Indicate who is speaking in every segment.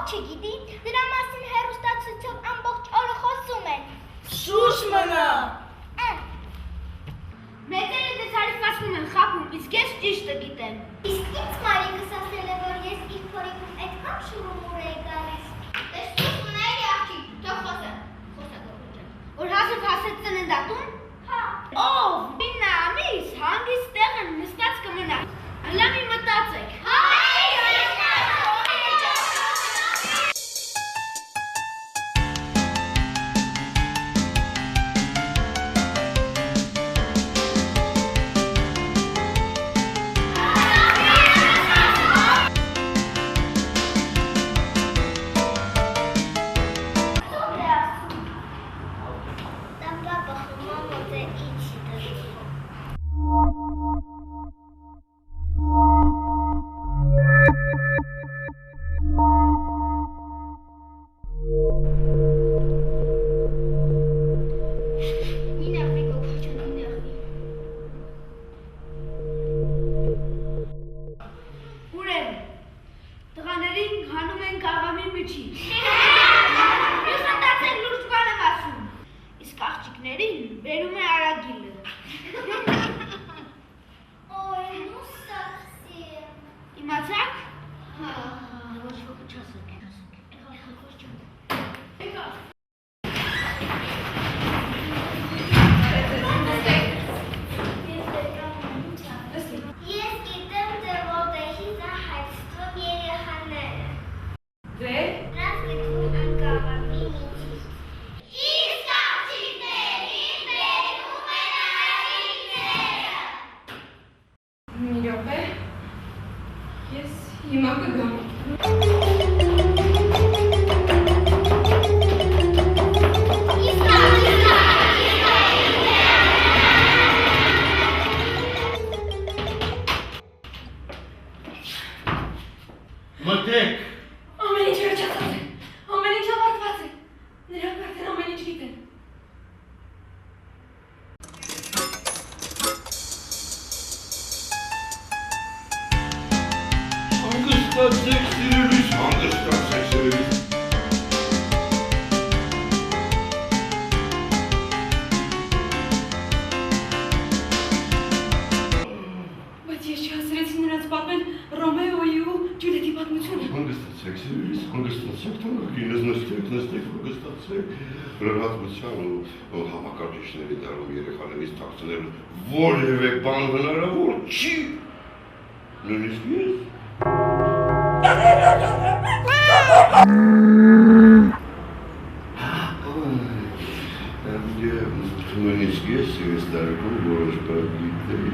Speaker 1: չգիտի, դրա մասին հեռուստացույցով ամբողջ օրը խոսում են։
Speaker 2: Շուշ մնա։
Speaker 1: Մեծերը դες հարիվացնում են խապում, իսկ ես ճիշտը գիտեմ։ Իսկ ինձ Մարիկս ասել է, որ ես իր փորիկում այդքան շուրումուր էի գալիս։ Դες շուշ մնա էի աղջիկ, թող խոսեմ, որ հազիվ հասեց ծննդատուն։ Հա։ Ով, մինա ամիս, հանգիստ տեղ եմ նստած կմնա։ Հլա մի մտածեք։
Speaker 3: Համակարգիչների դարում երեխաներից թաքցնել որևէ բան հնարավոր չի։ Նույնիսկ ես։ Նույնիսկ ես ես դարում որոշ բան գիտեի։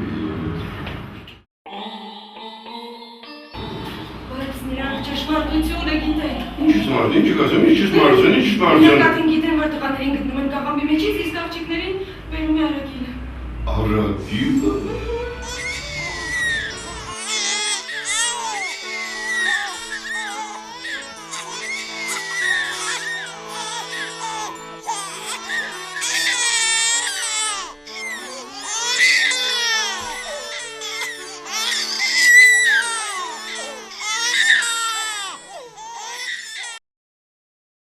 Speaker 2: Բայց նրանք ճշմարտությունը գիտեն։
Speaker 3: Ինչ ճշմարտ, ինչ կասեմ, ինչ ճշմարտություն, ինչ ճշմարտություն։
Speaker 2: Նկատին գիտեն, որ տղաներին գտնում են կաղամբի մեջից, իսկ աղջիկներին բերում է արագիլը։
Speaker 3: Արագիլը։